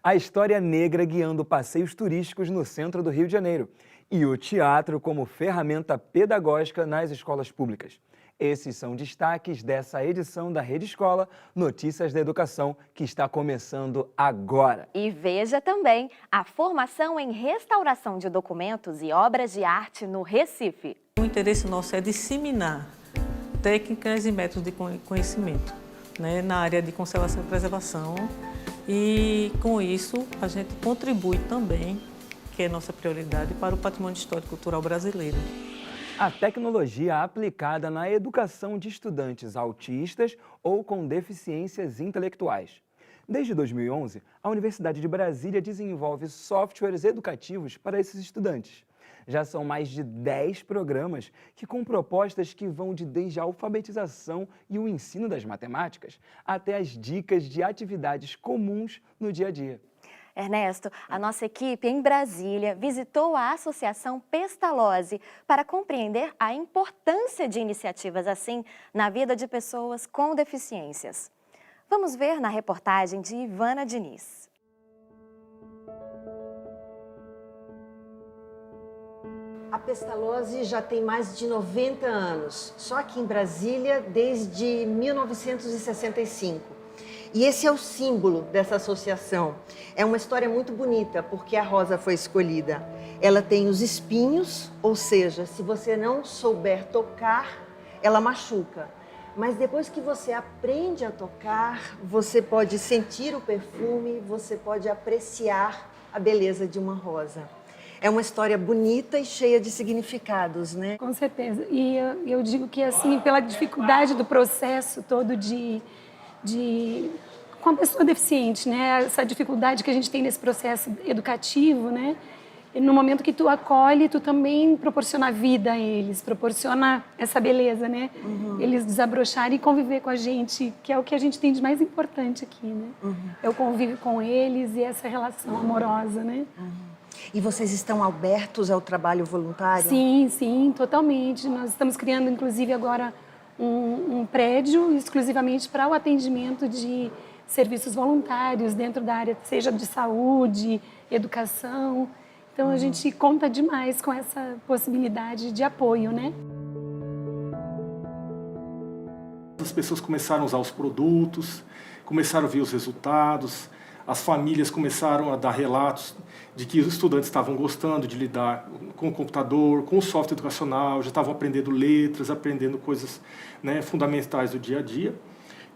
A história negra guiando passeios turísticos no centro do Rio de Janeiro e o teatro como ferramenta pedagógica nas escolas públicas. Esses são destaques dessa edição da Rede Escola Notícias da Educação, que está começando agora. E veja também a formação em restauração de documentos e obras de arte no Recife. O interesse nosso é disseminar técnicas e métodos de conhecimento, né, na área de conservação e preservação. E, com isso, a gente contribui também, que é nossa prioridade, para o patrimônio histórico e cultural brasileiro. A tecnologia aplicada na educação de estudantes autistas ou com deficiências intelectuais. Desde 2011, a Universidade de Brasília desenvolve softwares educativos para esses estudantes. Já são mais de 10 programas com propostas que vão desde a alfabetização e o ensino das matemáticas até as dicas de atividades comuns no dia a dia. Ernesto, a nossa equipe em Brasília visitou a Associação Pestalozzi para compreender a importância de iniciativas assim na vida de pessoas com deficiências. Vamos ver na reportagem de Ivana Diniz. A Pestalozzi já tem mais de 90 anos, só aqui em Brasília desde 1965. E esse é o símbolo dessa associação. É uma história muito bonita, porque a rosa foi escolhida. Ela tem os espinhos, ou seja, se você não souber tocar, ela machuca. Mas depois que você aprende a tocar, você pode sentir o perfume, você pode apreciar a beleza de uma rosa. É uma história bonita e cheia de significados, né? Com certeza. E eu digo que, assim, pela dificuldade do processo todo com a pessoa deficiente, né? Essa dificuldade que a gente tem nesse processo educativo, né? E no momento que tu acolhe, tu também proporciona vida a eles, proporciona essa beleza, né? Uhum. Eles desabrocharem e conviver com a gente, que é o que a gente tem de mais importante aqui, né? Uhum. É o convívio com eles e essa relação amorosa, né? Uhum. E vocês estão abertos ao trabalho voluntário? Sim, sim, totalmente. Nós estamos criando, inclusive, agora um prédio exclusivamente para o atendimento de serviços voluntários dentro da área, seja de saúde, educação. Então, a gente conta demais com essa possibilidade de apoio, né? As pessoas começaram a usar os produtos, começaram a ver os resultados, as famílias começaram a dar relatos de que os estudantes estavam gostando de lidar com o computador, com o software educacional, já estavam aprendendo letras, aprendendo coisas, né, fundamentais do dia a dia.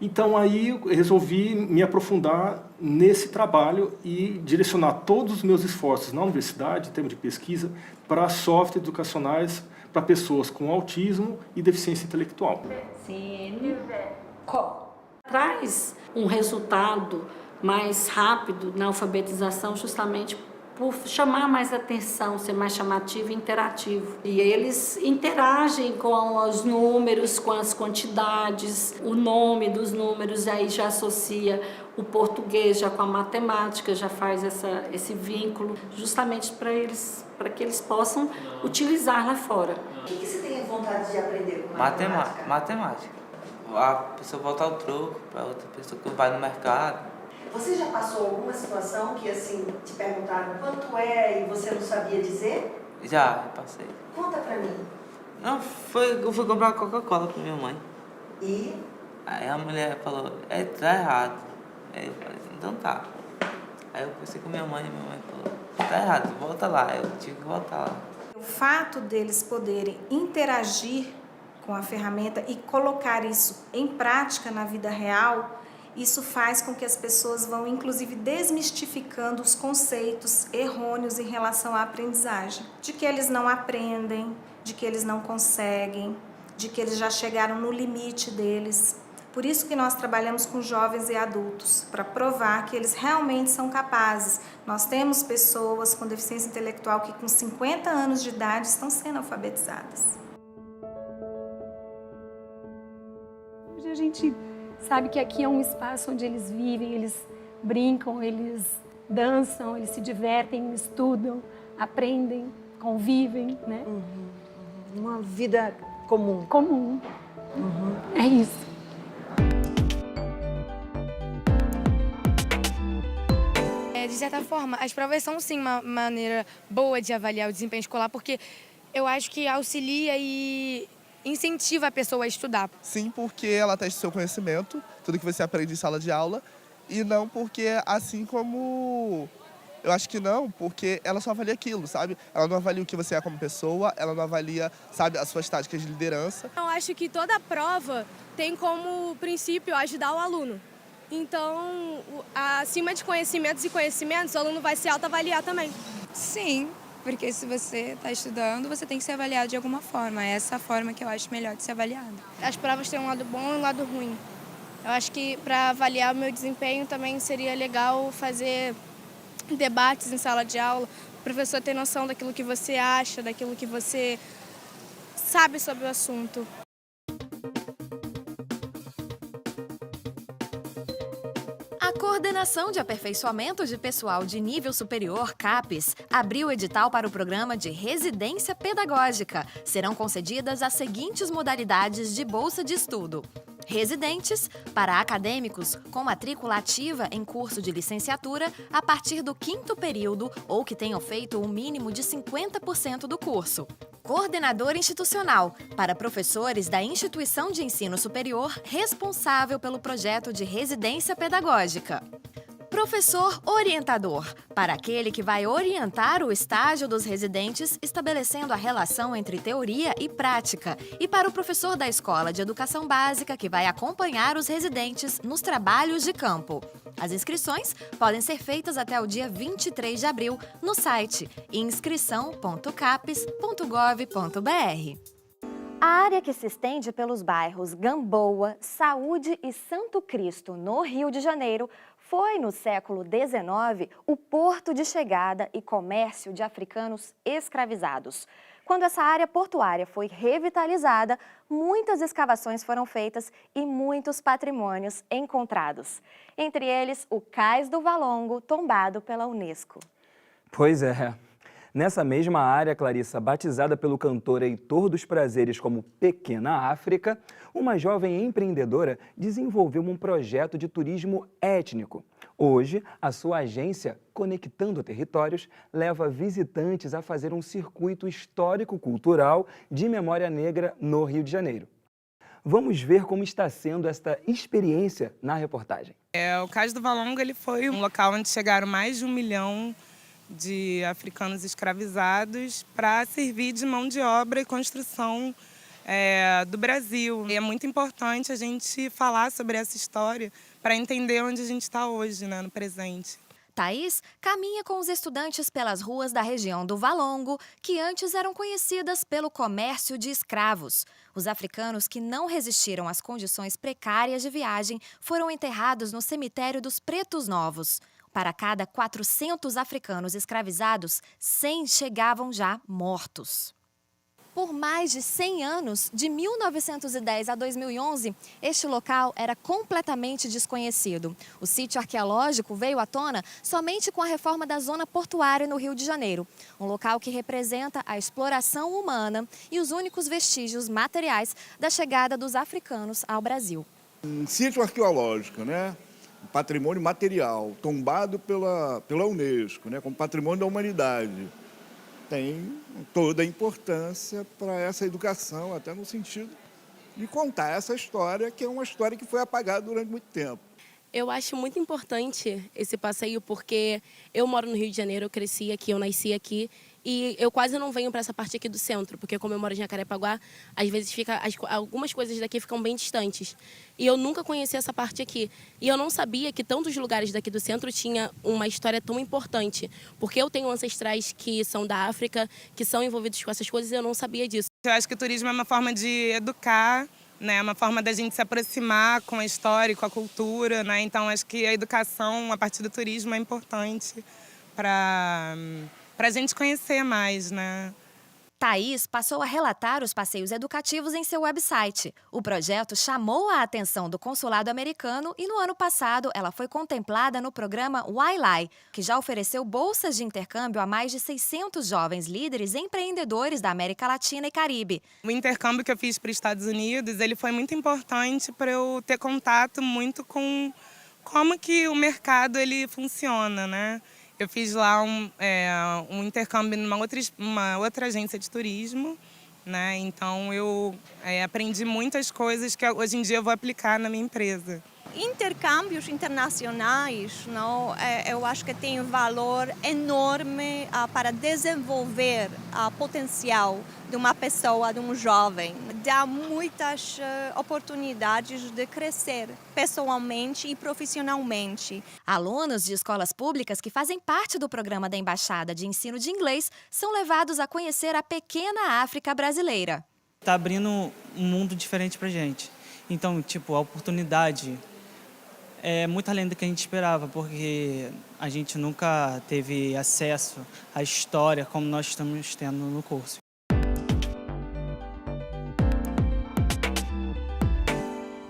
Então aí eu resolvi me aprofundar nesse trabalho e direcionar todos os meus esforços na universidade, em termos de pesquisa, para softwares educacionais para pessoas com autismo e deficiência intelectual. Traz um resultado mais rápido na alfabetização justamente por chamar mais atenção, ser mais chamativo e interativo. E eles interagem com os números, com as quantidades, o nome dos números, aí já associa o português já com a matemática, já faz esse vínculo, justamente para que eles possam utilizar lá fora. O que você tem vontade de aprender com matemática? Matemática. A pessoa botar o troco para outra pessoa que vai no mercado. Você já passou alguma situação que, assim, te perguntaram quanto é e você não sabia dizer? Já passei. Conta pra mim. Não, eu fui comprar uma Coca-Cola pra minha mãe. E? Aí a mulher falou, tá errado. Aí eu falei, então tá. Aí eu conversei com minha mãe e minha mãe falou, tá errado, volta lá. Eu tive que voltar lá. O fato deles poderem interagir com a ferramenta e colocar isso em prática na vida real, isso faz com que as pessoas vão, inclusive, desmistificando os conceitos errôneos em relação à aprendizagem. De que eles não aprendem, de que eles não conseguem, de que eles já chegaram no limite deles. Por isso que nós trabalhamos com jovens e adultos, para provar que eles realmente são capazes. Nós temos pessoas com deficiência intelectual que com 50 anos de idade estão sendo alfabetizadas. Hoje a gente sabe que aqui é um espaço onde eles vivem, eles brincam, eles dançam, eles se divertem, estudam, aprendem, convivem, né? uma vida comum. Comum. É isso. De certa forma, as provas são sim uma maneira boa de avaliar o desempenho escolar, porque eu acho que auxilia e incentiva a pessoa a estudar. Sim, porque ela testa o seu conhecimento, tudo que você aprende em sala de aula, e não porque, assim como... Eu acho que não, porque ela só avalia aquilo, sabe? Ela não avalia o que você é como pessoa, ela não avalia, sabe, as suas táticas de liderança. Eu acho que toda prova tem como princípio ajudar o aluno. Então, acima de conhecimentos e conhecimentos, o aluno vai se autoavaliar também. Sim, porque se você está estudando, você tem que ser avaliado de alguma forma. É essa forma que eu acho melhor de ser avaliado. As provas têm um lado bom e um lado ruim. Eu acho que para avaliar o meu desempenho também seria legal fazer debates em sala de aula, o professor ter noção daquilo que você acha, daquilo que você sabe sobre o assunto. A Coordenação de Aperfeiçoamento de Pessoal de Nível Superior, CAPES, abriu edital para o programa de Residência Pedagógica. Serão concedidas as seguintes modalidades de bolsa de estudo. Residentes, para acadêmicos com matrícula ativa em curso de licenciatura a partir do 5º período ou que tenham feito o mínimo de 50% do curso. Coordenador institucional, para professores da instituição de ensino superior responsável pelo projeto de residência pedagógica. Professor orientador, para aquele que vai orientar o estágio dos residentes, estabelecendo a relação entre teoria e prática. E para o professor da Escola de Educação Básica, que vai acompanhar os residentes nos trabalhos de campo. As inscrições podem ser feitas até o dia 23 de abril no site inscrição.capes.gov.br. A área que se estende pelos bairros Gamboa, Saúde e Santo Cristo, no Rio de Janeiro, foi, no século XIX, o porto de chegada e comércio de africanos escravizados. Quando essa área portuária foi revitalizada, muitas escavações foram feitas e muitos patrimônios encontrados. Entre eles, o Cais do Valongo, tombado pela Unesco. Pois é. Nessa mesma área, Clarissa, batizada pelo cantor Heitor dos Prazeres como Pequena África, uma jovem empreendedora desenvolveu um projeto de turismo étnico. Hoje, a sua agência, Conectando Territórios, leva visitantes a fazer um circuito histórico-cultural de memória negra no Rio de Janeiro. Vamos ver como está sendo esta experiência na reportagem. O Cais do Valongo ele foi um local onde chegaram mais de 1 milhão de africanos escravizados para servir de mão de obra e construção do Brasil. E é muito importante a gente falar sobre essa história para entender onde a gente está hoje, né, no presente. Thaís caminha com os estudantes pelas ruas da região do Valongo, que antes eram conhecidas pelo comércio de escravos. Os africanos que não resistiram às condições precárias de viagem foram enterrados no cemitério dos Pretos Novos. Para cada 400 africanos escravizados, 100 chegavam já mortos. Por mais de 100 anos, de 1910 a 2011, este local era completamente desconhecido. O sítio arqueológico veio à tona somente com a reforma da zona portuária no Rio de Janeiro, um local que representa a exploração humana e os únicos vestígios materiais da chegada dos africanos ao Brasil. Um sítio arqueológico, né? Patrimônio material, tombado pela Unesco, né? Como patrimônio da humanidade. Tem toda a importância para essa educação, até no sentido de contar essa história, que é uma história que foi apagada durante muito tempo. Eu acho muito importante esse passeio porque eu moro no Rio de Janeiro, eu cresci aqui, eu nasci aqui e eu quase não venho para essa parte aqui do centro, porque como eu moro em Jacarepaguá, às vezes algumas coisas daqui ficam bem distantes. E eu nunca conheci essa parte aqui. E eu não sabia que tantos lugares daqui do centro tinham uma história tão importante, porque eu tenho ancestrais que são da África, que são envolvidos com essas coisas e eu não sabia disso. Eu acho que o turismo é uma forma de educar, né, uma forma da gente se aproximar com a história e com a cultura, né? Então acho que a educação a partir do turismo é importante para a gente conhecer mais, né? Thaís passou a relatar os passeios educativos em seu website. O projeto chamou a atenção do consulado americano e no ano passado ela foi contemplada no programa YLAI, que já ofereceu bolsas de intercâmbio a mais de 600 jovens líderes e empreendedores da América Latina e Caribe. O intercâmbio que eu fiz para os Estados Unidos, ele foi muito importante para eu ter contato muito com como que o mercado ele funciona, né? Eu fiz lá um intercâmbio numa outra agência de turismo, né? Então eu aprendi muitas coisas que hoje em dia eu vou aplicar na minha empresa. Intercâmbios internacionais, não, eu acho que tem um valor enorme para desenvolver o potencial de uma pessoa, de um jovem. Dá muitas oportunidades de crescer pessoalmente e profissionalmente. Alunos de escolas públicas que fazem parte do programa da Embaixada de Ensino de Inglês são levados a conhecer a pequena África brasileira. Está abrindo um mundo diferente para a gente. Então, a oportunidade é muito além do que a gente esperava, porque a gente nunca teve acesso à história como nós estamos tendo no curso.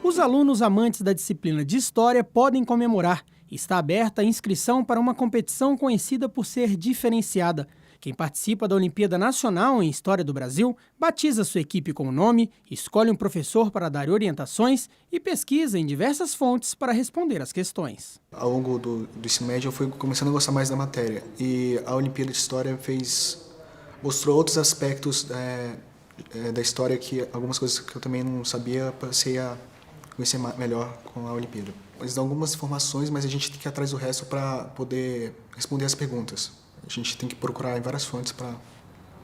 Os alunos amantes da disciplina de História podem comemorar. Está aberta a inscrição para uma competição conhecida por ser diferenciada. Quem participa da Olimpíada Nacional em História do Brasil batiza sua equipe com o nome, escolhe um professor para dar orientações e pesquisa em diversas fontes para responder às questões. Ao longo do ensino médio eu fui começando a gostar mais da matéria e a Olimpíada de História mostrou outros aspectos da história, que algumas coisas que eu também não sabia, passei a conhecer melhor com a Olimpíada. Eles dão algumas informações, mas a gente tem que ir atrás do resto para poder responder as perguntas. A gente tem que procurar em várias fontes para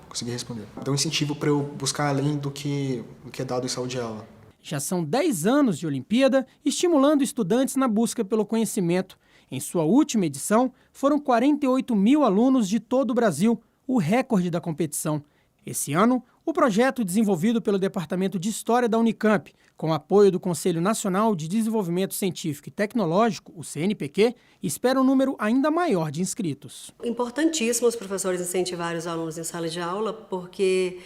conseguir responder. Dá um incentivo para eu buscar além do que é dado em sala de aula. Já são 10 anos de Olimpíada, estimulando estudantes na busca pelo conhecimento. Em sua última edição, foram 48 mil alunos de todo o Brasil, o recorde da competição. Esse ano, o projeto desenvolvido pelo Departamento de História da Unicamp, com apoio do Conselho Nacional de Desenvolvimento Científico e Tecnológico, o CNPq, espera um número ainda maior de inscritos. Importantíssimo os professores incentivarem os alunos em sala de aula, porque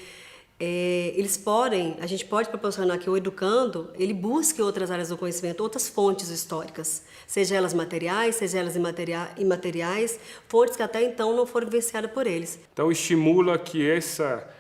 a gente pode proporcionar que o educando, ele busque outras áreas do conhecimento, outras fontes históricas, seja elas materiais, seja elas imateriais, fontes que até então não foram vivenciadas por eles. Então estimula que essa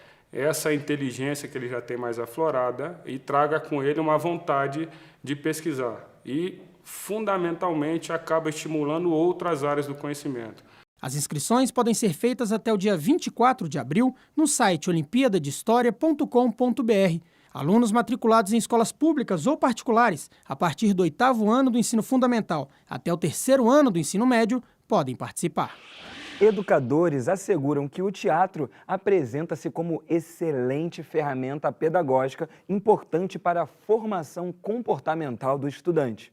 inteligência que ele já tem mais aflorada e traga com ele uma vontade de pesquisar e, fundamentalmente, acaba estimulando outras áreas do conhecimento. As inscrições podem ser feitas até o dia 24 de abril no site olimpiadadehistoria.com.br. Alunos matriculados em escolas públicas ou particulares, a partir do 8º ano do ensino fundamental até o 3º ano do ensino médio, podem participar. Educadores asseguram que o teatro apresenta-se como excelente ferramenta pedagógica importante para a formação comportamental do estudante.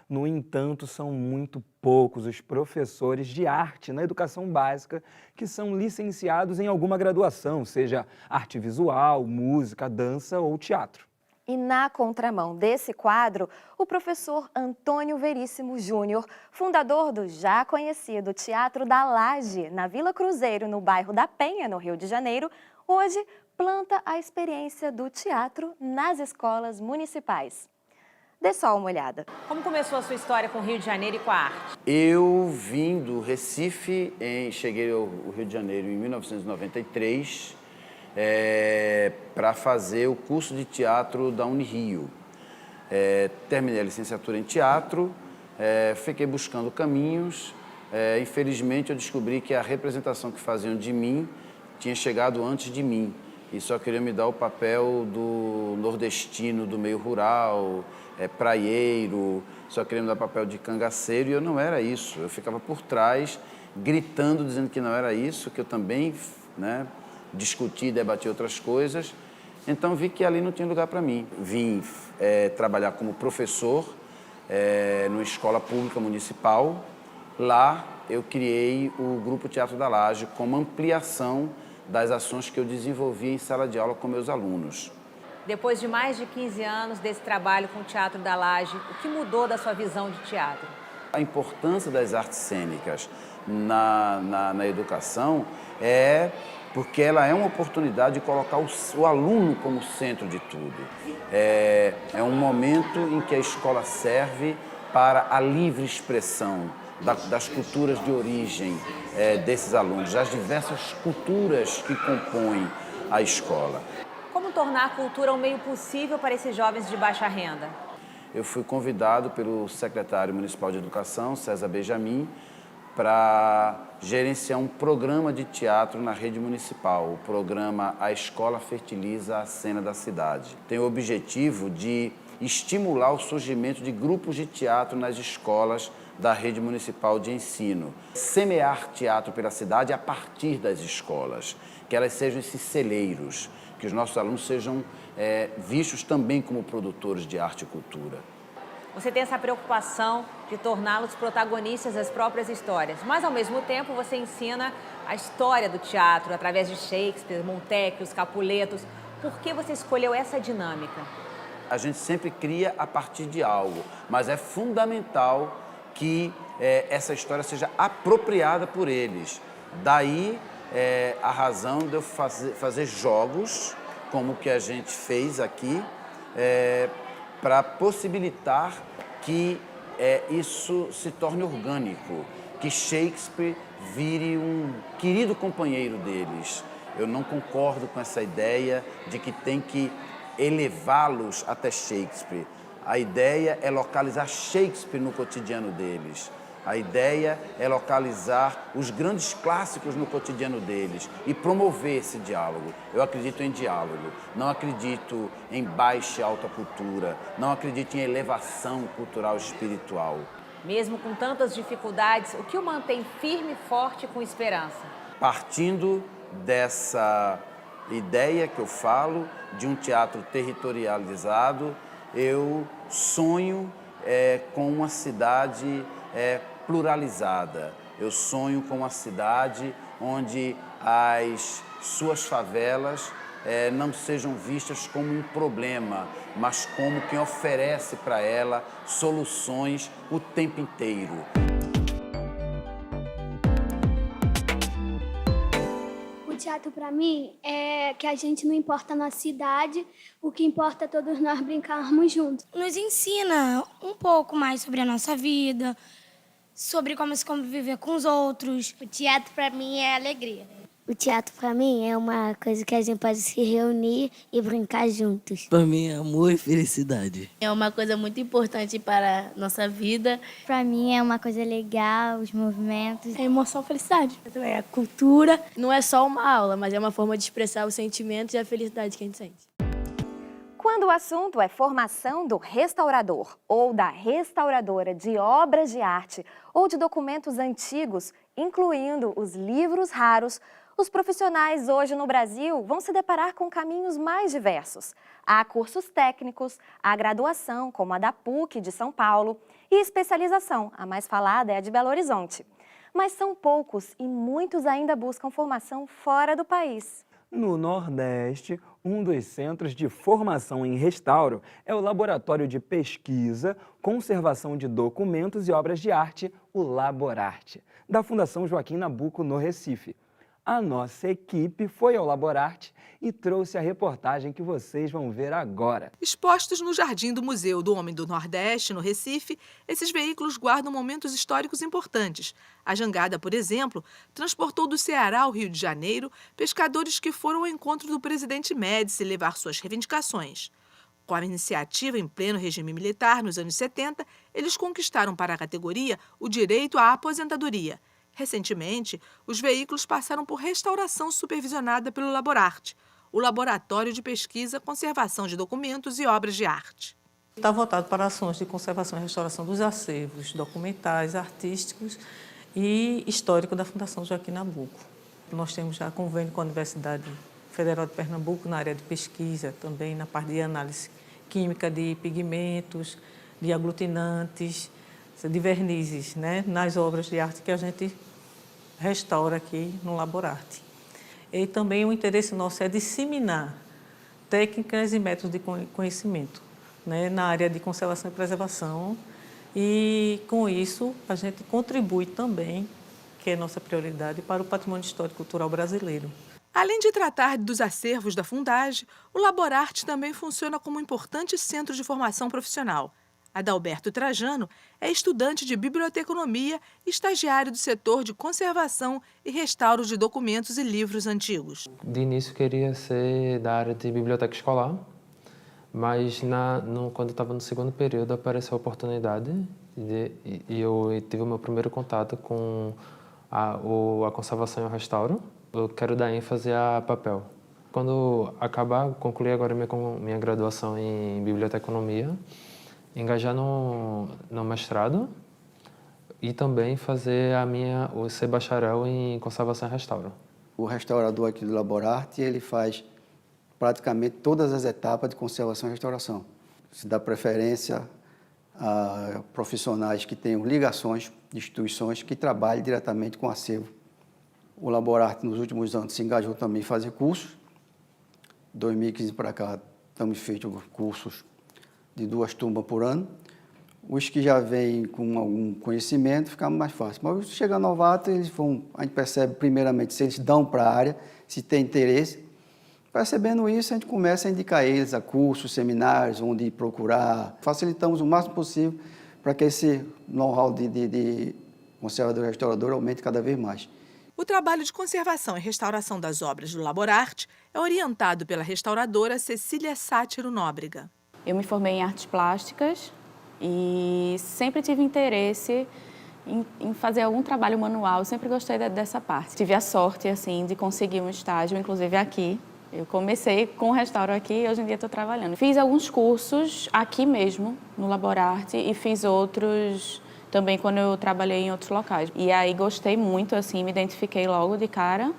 No entanto, são muito poucos os professores de arte na educação básica que são licenciados em alguma graduação, seja arte visual, música, dança ou teatro. E na contramão desse quadro, o professor Antônio Veríssimo Júnior, fundador do já conhecido Teatro da Laje, na Vila Cruzeiro, no bairro da Penha, no Rio de Janeiro, hoje planta a experiência do teatro nas escolas municipais. Dê só uma olhada. Como começou a sua história com o Rio de Janeiro e com a arte? Eu vim do Recife, cheguei ao Rio de Janeiro em 1993, para fazer o curso de teatro da Unirio. Terminei a licenciatura em teatro, fiquei buscando caminhos. Infelizmente, eu descobri que a representação que faziam de mim tinha chegado antes de mim e só queria me dar o papel do nordestino, do meio rural, praieiro, só queria me dar o papel de cangaceiro, e eu não era isso. Eu ficava por trás, gritando, dizendo que não era isso, que eu também, discuti, debati outras coisas. Então vi que ali não tinha lugar para mim. Vim trabalhar como professor numa escola pública municipal. Lá eu criei o Grupo Teatro da Laje como ampliação das ações que eu desenvolvi em sala de aula com meus alunos. Depois de mais de 15 anos desse trabalho com o Teatro da Laje, o que mudou da sua visão de teatro? A importância das artes cênicas na educação é porque ela é uma oportunidade de colocar o aluno como centro de tudo. É um momento em que a escola serve para a livre expressão das culturas de origem desses alunos, das diversas culturas que compõem a escola. Como tornar a cultura um meio possível para esses jovens de baixa renda? Eu fui convidado pelo secretário municipal de educação, César Benjamin, para gerenciar um programa de teatro na rede municipal, o programa A Escola Fertiliza a Cena da Cidade. Tem o objetivo de estimular o surgimento de grupos de teatro nas escolas da rede municipal de ensino. Semear teatro pela cidade a partir das escolas, que elas sejam esses celeiros, que os nossos alunos sejam vistos também como produtores de arte e cultura. Você tem essa preocupação de torná-los protagonistas das próprias histórias, mas ao mesmo tempo você ensina a história do teatro através de Shakespeare, Montecchio, os Capuletos. Por que você escolheu essa dinâmica? A gente sempre cria a partir de algo, mas é fundamental que essa história seja apropriada por eles. Daí a razão de eu fazer jogos, como o que a gente fez aqui, para possibilitar que isso se torne orgânico, que Shakespeare vire um querido companheiro deles. Eu não concordo com essa ideia de que tem que elevá-los até Shakespeare. A ideia é localizar Shakespeare no cotidiano deles. A ideia é localizar os grandes clássicos no cotidiano deles e promover esse diálogo. Eu acredito em diálogo, não acredito em baixa e alta cultura, não acredito em elevação cultural e espiritual. Mesmo com tantas dificuldades, o que o mantém firme e forte com esperança? Partindo dessa ideia que eu falo, de um teatro territorializado, eu sonho com uma cidade pluralizada. Eu sonho com uma cidade onde as suas favelas não sejam vistas como um problema, mas como quem oferece para ela soluções o tempo inteiro. O teatro, para mim, é que a gente não importa a nossa idade, o que importa é todos nós brincarmos juntos. Nos ensina um pouco mais sobre a nossa vida, sobre como se conviver com os outros. O teatro, para mim, é alegria. O teatro, para mim, é uma coisa que a gente pode se reunir e brincar juntos. Para mim, é amor e felicidade. É uma coisa muito importante para a nossa vida. Para mim, é uma coisa legal, os movimentos. É emoção, felicidade. É a cultura. Não é só uma aula, mas é uma forma de expressar os sentimentos e a felicidade que a gente sente. Quando o assunto é formação do restaurador ou da restauradora de obras de arte ou de documentos antigos, incluindo os livros raros, os profissionais hoje no Brasil vão se deparar com caminhos mais diversos. Há cursos técnicos, há graduação, como a da PUC de São Paulo, e especialização, a mais falada é a de Belo Horizonte. Mas são poucos e muitos ainda buscam formação fora do país. No Nordeste, um dos centros de formação em restauro é o Laboratório de Pesquisa, Conservação de Documentos e Obras de Arte, o Laborarte, da Fundação Joaquim Nabuco, no Recife. A nossa equipe foi ao Laborarte e trouxe a reportagem que vocês vão ver agora. Expostos no jardim do Museu do Homem do Nordeste, no Recife, esses veículos guardam momentos históricos importantes. A jangada, por exemplo, transportou do Ceará ao Rio de Janeiro pescadores que foram ao encontro do presidente Médici levar suas reivindicações. Com a iniciativa em pleno regime militar, nos anos 70, eles conquistaram para a categoria o direito à aposentadoria. Recentemente, os veículos passaram por restauração supervisionada pelo Laborarte, o Laboratório de Pesquisa, Conservação de Documentos e Obras de Arte. Está voltado para ações de conservação e restauração dos acervos documentais, artísticos e histórico da Fundação Joaquim Nabuco. Nós temos já convênio com a Universidade Federal de Pernambuco na área de pesquisa, também na parte de análise química de pigmentos, de aglutinantes, de vernizes, né, nas obras de arte que a gente restaura aqui no Laborarte. E também o interesse nosso é disseminar técnicas e métodos de conhecimento, né, na área de conservação e preservação, e com isso a gente contribui também, que é nossa prioridade, para o patrimônio histórico e cultural brasileiro. Além de tratar dos acervos da Fundage, o Laborarte também funciona como um importante centro de formação profissional. Adalberto Trajano é estudante de biblioteconomia e estagiário do setor de conservação e restauro de documentos e livros antigos. De início queria ser da área de biblioteca escolar, mas quando eu estava no segundo período apareceu a oportunidade e eu tive o meu primeiro contato com a conservação e o restauro. Eu quero dar ênfase a papel. Quando concluir agora minha graduação em biblioteconomia, engajar no mestrado e também fazer ser bacharel em conservação e restauro. O restaurador aqui do Laborarte, ele faz praticamente todas as etapas de conservação e restauração. Se dá preferência a profissionais que tenham ligações de instituições que trabalhem diretamente com acervo. O Laborarte, nos últimos anos, se engajou também em fazer cursos. 2015 para cá, estamos feito cursos de 2 turmas por ano. Os que já vêm com algum conhecimento, fica mais fácil. Mas os que chegam novatos, a gente percebe primeiramente se eles dão para a área, se tem interesse. Percebendo isso, a gente começa a indicar eles a cursos, seminários, onde procurar. Facilitamos o máximo possível para que esse know-how de conservador e restaurador aumente cada vez mais. O trabalho de conservação e restauração das obras do Laborarte é orientado pela restauradora Cecília Sátiro Nóbrega. Eu me formei em artes plásticas e sempre tive interesse em fazer algum trabalho manual. Eu sempre gostei dessa parte. Tive a sorte de conseguir um estágio, inclusive aqui. Eu comecei com o restauro aqui e hoje em dia estou trabalhando. Fiz alguns cursos aqui mesmo, no Laborarte, e fiz outros também quando eu trabalhei em outros locais. E aí gostei muito, me identifiquei logo de cara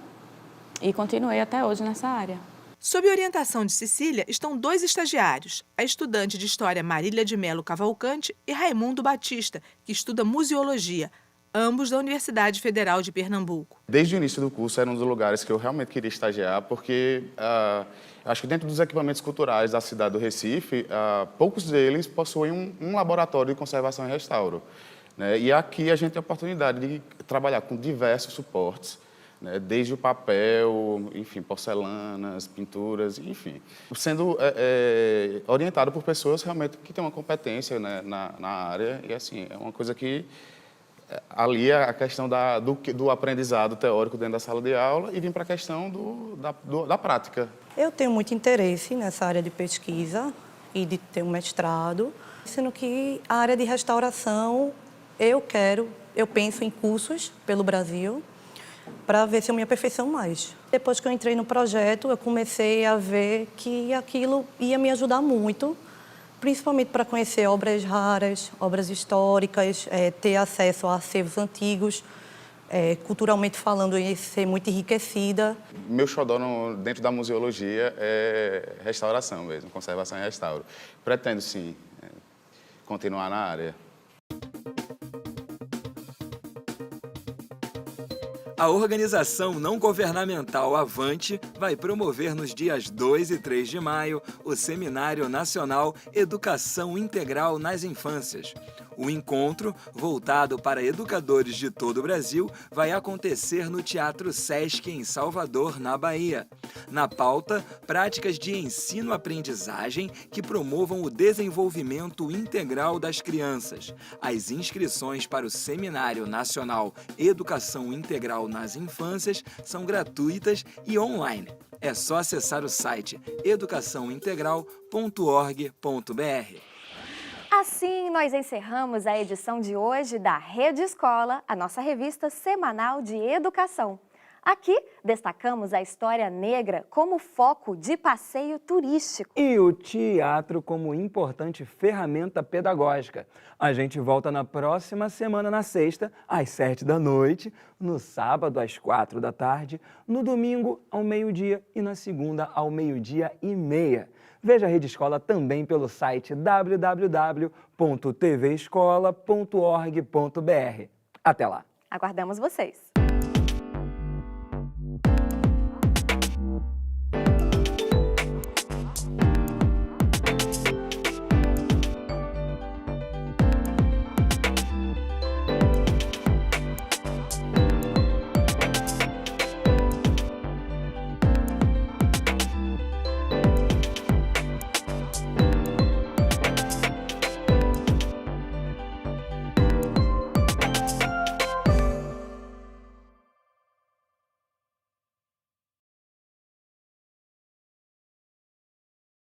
e continuei até hoje nessa área. Sob orientação de Cecília estão 2 estagiários, a estudante de História Marília de Melo Cavalcante e Raimundo Batista, que estuda Museologia, ambos da Universidade Federal de Pernambuco. Desde o início do curso era um dos lugares que eu realmente queria estagiar, porque acho que dentro dos equipamentos culturais da cidade do Recife, poucos deles possuem um laboratório de conservação e restauro. Né? E aqui a gente tem a oportunidade de trabalhar com diversos suportes, né? Desde o papel, enfim, porcelanas, pinturas, enfim. Sendo orientado por pessoas realmente que têm uma competência, né, na área, e é uma coisa que alia a questão do aprendizado teórico dentro da sala de aula e vim para a questão da prática. Eu tenho muito interesse nessa área de pesquisa e de ter um mestrado, sendo que a área de restauração eu penso em cursos pelo Brasil para ver se eu me aperfeiçoo mais. Depois que eu entrei no projeto, eu comecei a ver que aquilo ia me ajudar muito, principalmente para conhecer obras raras, obras históricas, ter acesso a acervos antigos, culturalmente falando, ia ser muito enriquecida. Meu xodó dentro da museologia é restauração mesmo, conservação e restauro. Pretendo, sim, continuar na área. A organização não governamental Avante vai promover nos dias 2 e 3 de maio o Seminário Nacional Educação Integral nas Infâncias. O encontro, voltado para educadores de todo o Brasil, vai acontecer no Teatro Sesc, em Salvador, na Bahia. Na pauta, práticas de ensino-aprendizagem que promovam o desenvolvimento integral das crianças. As inscrições para o Seminário Nacional Educação Integral nas Infâncias são gratuitas e online. É só acessar o site educaçãointegral.org.br. Assim, nós encerramos a edição de hoje da Rede Escola, a nossa revista semanal de educação. Aqui, destacamos a história negra como foco de passeio turístico. E o teatro como importante ferramenta pedagógica. A gente volta na próxima semana, na sexta, às 7 da noite, no sábado, às 4 da tarde, no domingo, ao meio-dia e na segunda, ao 12:30. Veja a Rede Escola também pelo site www.tvescola.org.br. Até lá! Aguardamos vocês!